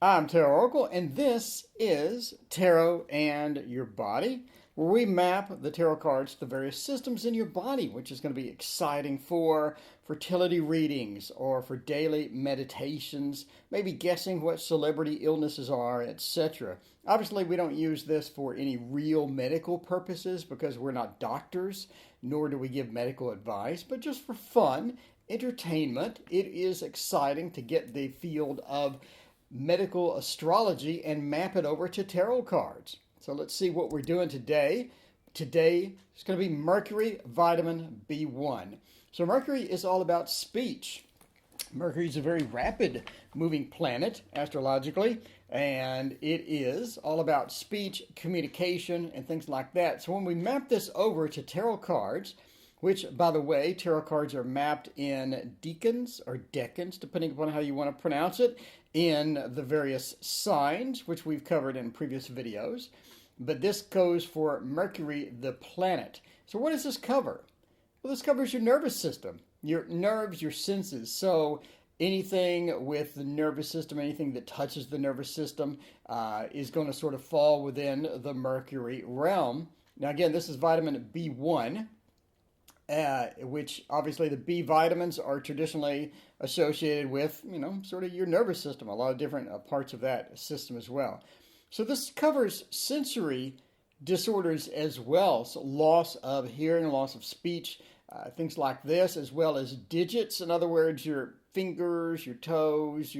I'm TarotOracle, and this is Tarot and Your Body, where we map the tarot cards to the various systems in your body, which is going to be exciting for fertility readings or for daily meditations, maybe guessing what celebrity illnesses are, etc. Obviously, we don't use this for any real medical purposes because we're not doctors, nor do we give medical advice, but just for fun, entertainment. It is exciting to get the field of medical astrology and map it over to tarot cards. So let's see what we're doing today. Today is going to be Mercury, vitamin B1. So Mercury is all about speech. Mercury is a very rapid moving planet astrologically, and it is all about speech, communication, and things like that. So when we map this over to tarot cards, which, by the way, tarot cards are mapped in decans or decans, depending upon how you want to pronounce it, in the various signs, which we've covered in previous videos. But this goes for Mercury, the planet. So what does this cover? Well, this covers your nervous system, your nerves, your senses. So anything with the nervous system, anything that touches the nervous system is going to sort of fall within the Mercury realm. Now, again, this is vitamin B1. Which obviously the B vitamins are traditionally associated with, sort of your nervous system, a lot of different parts of that system as well. So this covers sensory disorders as well, so loss of hearing, loss of speech, things like this, as well as digits. In other words, your fingers, your toes,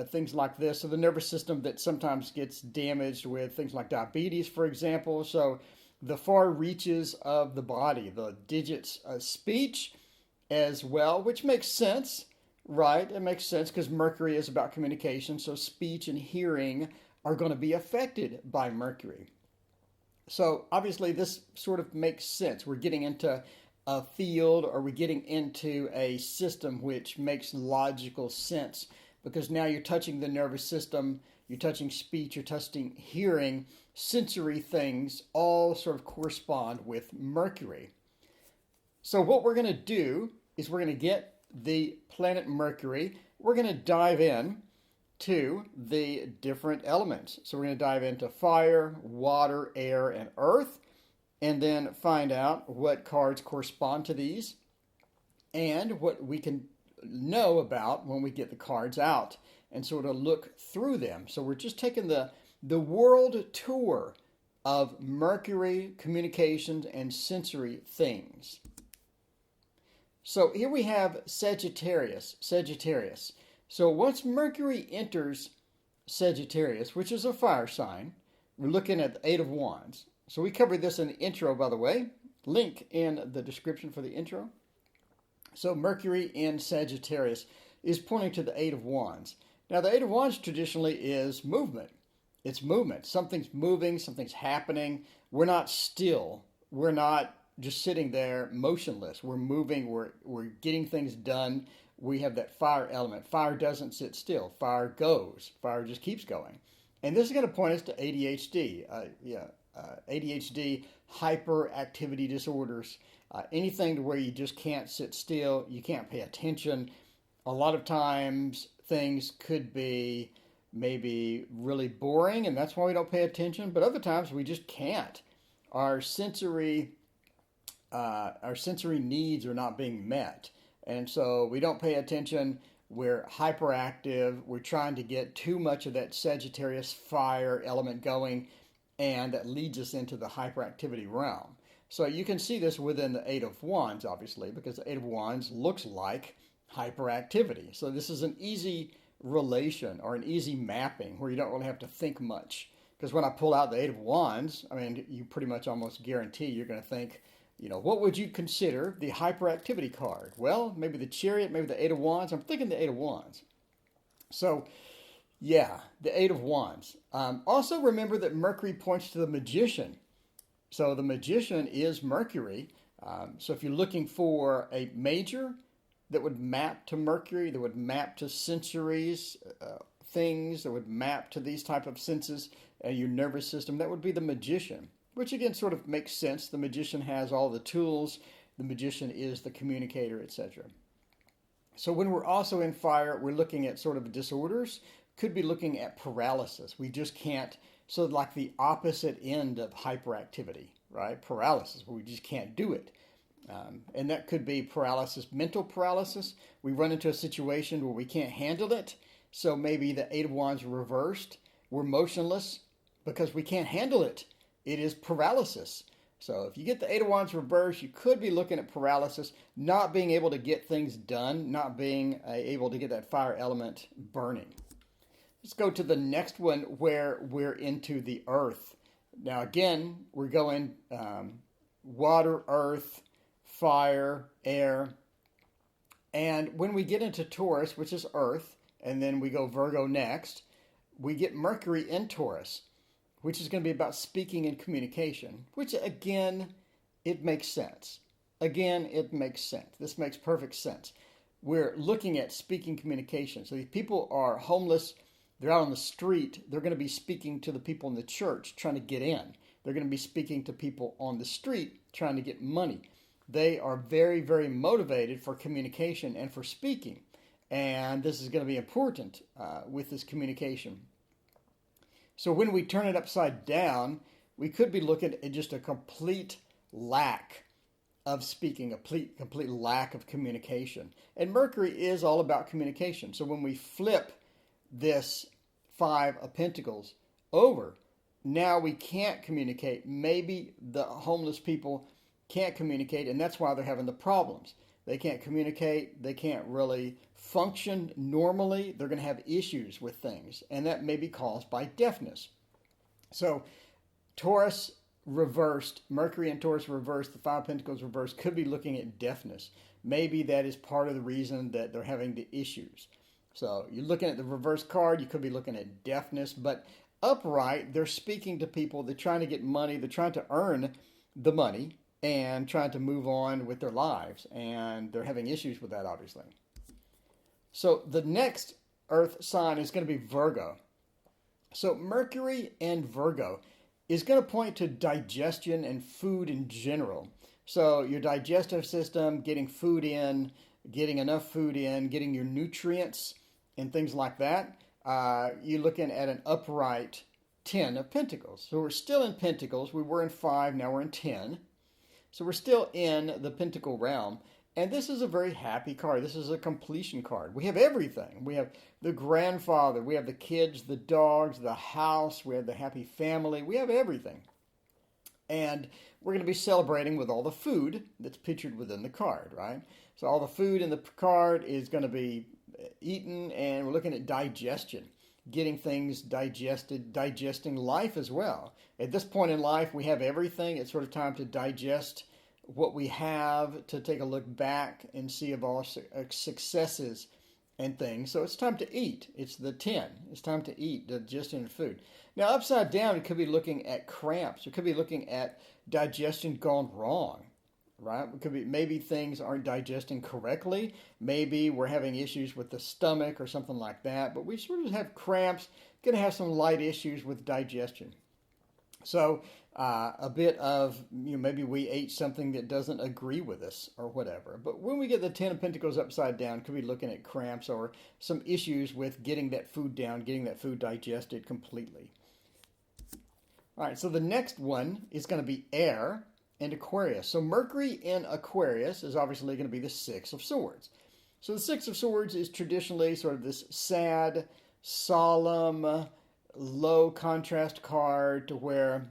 things like this. So the nervous system that sometimes gets damaged with things like diabetes, for example. So the far reaches of the body, the digits, speech as well, which makes sense, right? It makes sense because Mercury is about communication, so speech and hearing are going to be affected by Mercury. So obviously this sort of makes sense. We're getting into a field, or we're getting into a system which makes logical sense because now you're touching the nervous system, you're touching speech, you're touching hearing. Sensory things all sort of correspond with Mercury. So what we're going to do is we're going to get the planet Mercury. We're going to dive in to the different elements. So we're going to dive into fire, water, air, and earth, and then find out what cards correspond to these and what we can know about when we get the cards out and sort of look through them. So we're just taking the world tour of Mercury, communications, and sensory things. So here we have Sagittarius. So once Mercury enters Sagittarius, which is a fire sign, we're looking at the Eight of Wands. So we covered this in the intro, by the way. Link in the description for the intro. So Mercury in Sagittarius is pointing to the Eight of Wands. Now the Eight of Wands traditionally is movement. It's movement. Something's moving, something's happening. We're not still. We're not just sitting there motionless. We're moving. We're getting things done. We have that fire element. Fire doesn't sit still. Fire goes. Fire just keeps going. And this is going to point us to ADHD. ADHD, hyperactivity disorders, anything to where you just can't sit still. You can't pay attention. A lot of times things could be maybe really boring, and that's why we don't pay attention. But other times we just can't. Our sensory needs are not being met, and so we don't pay attention. We're hyperactive. We're trying to get too much of that Sagittarius fire element going, and that leads us into the hyperactivity realm. So you can see this within the Eight of Wands, obviously, because the Eight of Wands looks like hyperactivity. So this is an easy relation or an easy mapping where you don't really have to think much. Because when I pull out the Eight of Wands, I mean, you pretty much almost guarantee you're going to think, what would you consider the hyperactivity card? Well, maybe the Chariot, maybe the Eight of Wands. I'm thinking the Eight of Wands. So, yeah, the Eight of Wands. Also remember that Mercury points to the Magician. So the Magician is Mercury. So if you're looking for a major that would map to Mercury, that would map to sensories, things, that would map to these type of senses, your nervous system, that would be the Magician, which again sort of makes sense. The Magician has all the tools. The Magician is the communicator, etc. So when we're also in fire, we're looking at sort of disorders, could be looking at paralysis. We just can't, so like the opposite end of hyperactivity, right? Paralysis, where we just can't do it. And that could be paralysis, mental paralysis. We run into a situation where we can't handle it. So maybe the Eight of Wands reversed. We're motionless because we can't handle it. It is paralysis. So if you get the Eight of Wands reversed, you could be looking at paralysis, not being able to get things done, not being able to get that fire element burning. Let's go to the next one where we're into the earth. Now again, we're going water, earth, fire, air. And when we get into Taurus, which is earth, and then we go Virgo next, we get Mercury in Taurus, which is going to be about speaking and communication, which again, it makes sense. Again, it makes sense. This makes perfect sense. We're looking at speaking communication. So if people are homeless, they're out on the street, they're going to be speaking to the people in the church trying to get in. They're going to be speaking to people on the street trying to get money. They are very, very motivated for communication and for speaking. And this is going to be important with this communication. So when we turn it upside down, we could be looking at just a complete lack of speaking, a complete lack of communication. And Mercury is all about communication. So when we flip this Five of Pentacles over, now we can't communicate. Maybe the homeless people can't communicate, and that's why they're having the problems. They can't communicate. They can't really function normally. They're going to have issues with things, and that may be caused by deafness. So Taurus reversed, Mercury and Taurus reversed, the Five of Pentacles reversed, could be looking at deafness. Maybe that is part of the reason that they're having the issues. So you're looking at the reverse card, you could be looking at deafness, but upright, they're speaking to people, they're trying to get money, they're trying to earn the money, and trying to move on with their lives. And they're having issues with that, obviously. So the next earth sign is going to be Virgo. So Mercury and Virgo is going to point to digestion and food in general. So your digestive system, getting food in, getting enough food in, getting your nutrients and things like that. You're looking at an upright 10 of Pentacles. So we're still in Pentacles. We were in 5, now we're in 10. So we're still in the Pentacle realm. And this is a very happy card. This is a completion card. We have everything. We have the grandfather. We have the kids, the dogs, the house. We have the happy family. We have everything. And we're going to be celebrating with all the food that's pictured within the card, right? So all the food in the card is going to be eaten, and we're looking at digestion, getting things digested, digesting life as well. At this point in life, we have everything. It's sort of time to digest what we have, to take a look back and see of our successes and things. So it's time to eat. It's the 10. It's time to eat, digestion of food. Now, upside down, it could be looking at cramps. It could be looking at digestion gone wrong, right? It could be maybe things aren't digesting correctly. Maybe we're having issues with the stomach or something like that. But we sort of have cramps, going to have some light issues with digestion. So a bit of, maybe we ate something that doesn't agree with us or whatever. But when we get the 10 of Pentacles upside down, could be looking at cramps or some issues with getting that food down, getting that food digested completely. All right, so the next one is going to be air and Aquarius. So Mercury in Aquarius is obviously going to be the Six of Swords. So the Six of Swords is traditionally sort of this sad, solemn, low contrast card to where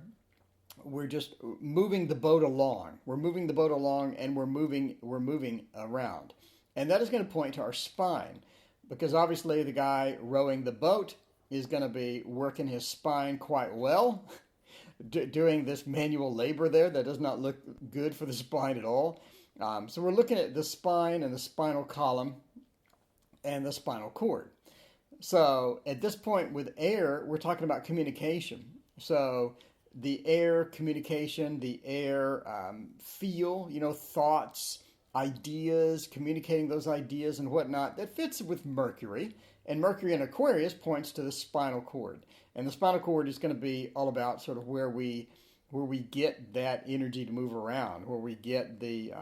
we're just moving the boat along. We're moving the boat along, and we're moving around. And that is going to point to our spine, because obviously the guy rowing the boat is going to be working his spine quite well, doing this manual labor there that does not look good for the spine at all. So we're looking at the spine and the spinal column and the spinal cord. So at this point with air, we're talking about communication. So the air communication, the air feel, thoughts, ideas, communicating those ideas and whatnot, that fits with Mercury. And Mercury in Aquarius points to the spinal cord. And the spinal cord is going to be all about sort of where we get that energy to move around, where we get the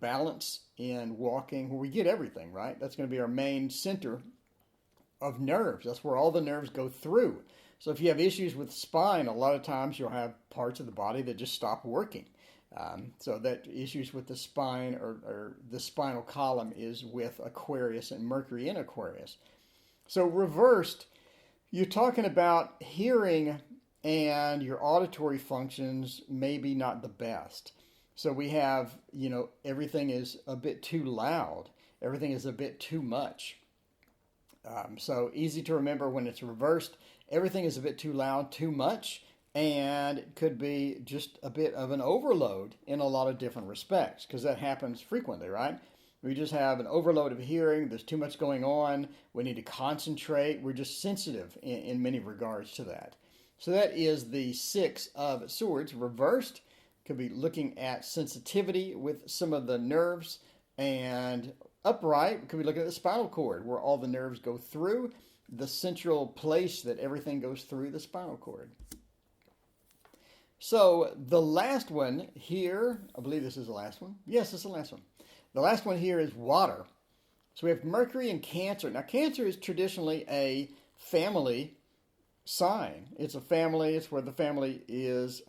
balance in walking, where we get everything, right? That's going to be our main center of nerves. That's where all the nerves go through. So if you have issues with spine, a lot of times you'll have parts of the body that just stop working. So that issues with the spine or the spinal column is with Aquarius and Mercury in Aquarius. So reversed, you're talking about hearing and your auditory functions maybe not the best. So we have, everything is a bit too loud. Everything is a bit too much. So easy to remember when it's reversed. Everything is a bit too loud, too much, and it could be just a bit of an overload in a lot of different respects, because that happens frequently, right? We just have an overload of hearing. There's too much going on. We need to concentrate. We're just sensitive in many regards to that. So that is the Six of Swords reversed. Could be looking at sensitivity with some of the nerves, and upright could be looking at the spinal cord where all the nerves go through, the central place that everything goes through, the spinal cord. So the last one here, I believe this is the last one. Yes, this is the last one. The last one here is water. So we have Mercury and Cancer. Now Cancer is traditionally a family sign. It's a family. It's where the family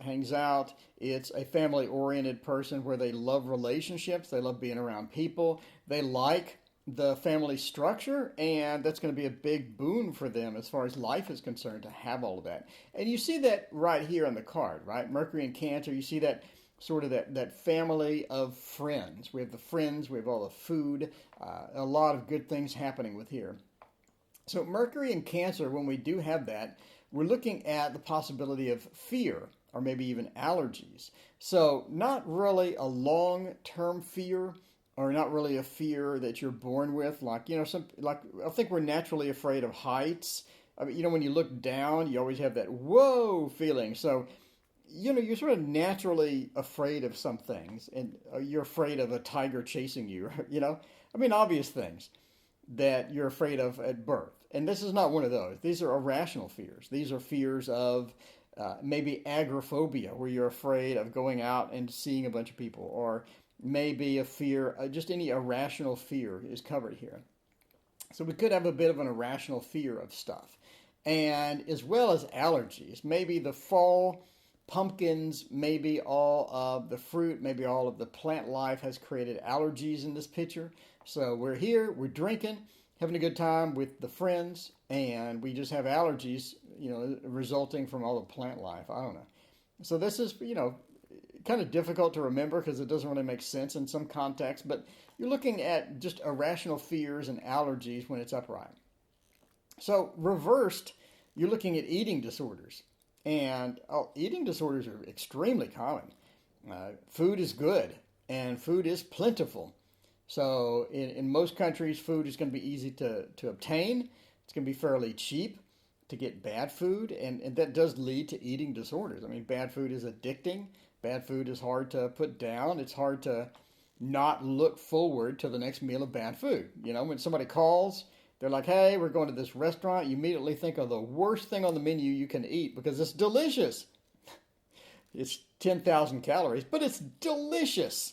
hangs out. It's a family-oriented person where they love relationships. They love being around people. They like the family structure, and that's going to be a big boon for them as far as life is concerned to have all of that. And you see that right here on the card, right? Mercury and Cancer, you see that sort of that family of friends. We have the friends, we have all the food, a lot of good things happening with here. So Mercury and Cancer, when we do have that, we're looking at the possibility of fear or maybe even allergies. So not really a long-term fear, or not really a fear that you're born with. I think we're naturally afraid of heights. I mean, when you look down, you always have that whoa feeling. So, you're sort of naturally afraid of some things, and you're afraid of a tiger chasing you, obvious things that you're afraid of at birth. And this is not one of those. These are irrational fears. These are fears of maybe agoraphobia, where you're afraid of going out and seeing a bunch of people, or maybe a fear, just any irrational fear is covered here. So we could have a bit of an irrational fear of stuff. And as well as allergies, maybe the fall pumpkins, maybe all of the fruit, maybe all of the plant life has created allergies in this picture. So we're here, we're drinking, having a good time with the friends, and we just have allergies, resulting from all the plant life. I don't know. So this is, kind of difficult to remember because it doesn't really make sense in some context, but you're looking at just irrational fears and allergies when it's upright. So reversed, you're looking at eating disorders. And eating disorders are extremely common. Food is good, and food is plentiful. So in most countries, food is going to be easy to obtain. It's going to be fairly cheap to get bad food, and that does lead to eating disorders. I mean, bad food is addicting. Bad food is hard to put down. It's hard to not look forward to the next meal of bad food. When somebody calls, they're like, hey, we're going to this restaurant. You immediately think of the worst thing on the menu you can eat because it's delicious. It's 10,000 calories, but it's delicious.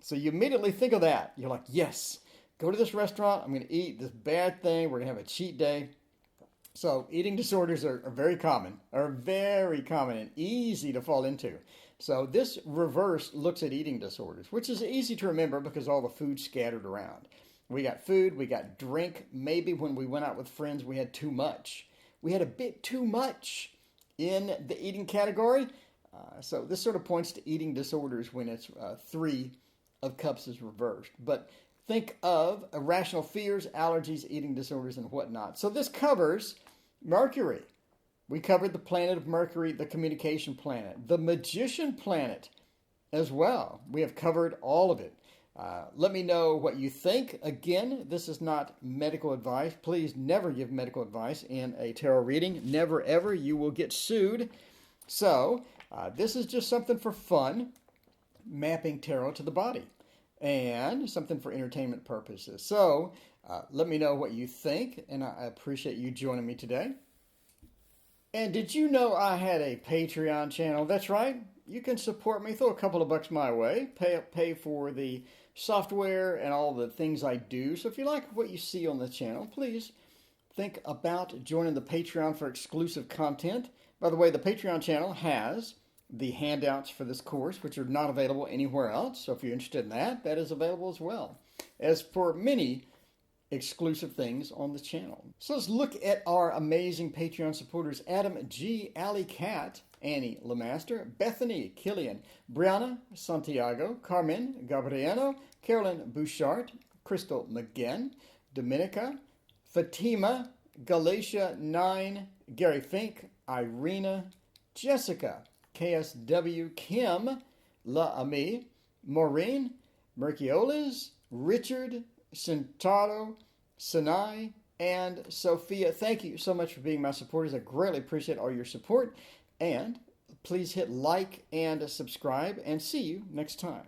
So you immediately think of that. You're like, yes, go to this restaurant. I'm going to eat this bad thing. We're going to have a cheat day. So eating disorders are very common and easy to fall into. So this reverse looks at eating disorders, which is easy to remember because all the food's scattered around. We got food, we got drink. Maybe when we went out with friends, we had too much. We had a bit too much in the eating category. So this sort of points to eating disorders when it's 3 of cups is reversed. But think of irrational fears, allergies, eating disorders, and whatnot. So this covers Mercury. We covered the planet of Mercury, the communication planet, the magician planet as well. We have covered all of it. Let me know what you think. Again, this is not medical advice. Please never give medical advice in a tarot reading. Never, ever. You will get sued. So this is just something for fun, mapping tarot to the body, and something for entertainment purposes. So let me know what you think, and I appreciate you joining me today. And did you know I had a Patreon channel? That's right. You can support me. Throw a couple of bucks my way. Pay for the software and all the things I do. So if you like what you see on the channel, please think about joining the Patreon for exclusive content. By the way, the Patreon channel has the handouts for this course, which are not available anywhere else. So if you're interested in that, that is available as well, as for many exclusive things on the channel. So let's look at our amazing Patreon supporters: Adam G, Alley Cat, Annie Lemaster, Bethany Killian, Brianna Santiago, Carmen Gabriano, Carolyn Bouchard, Crystal McGinn, Dominica, Fatima, Galatia 9, Gary Fink, Irina, Jessica, KSW, Kim, La Ami, Maureen, Mercioles, Richard, Sintaro, Sinai, and Sophia. Thank you so much for being my supporters. I greatly appreciate all your support. And please hit like and subscribe, and see you next time.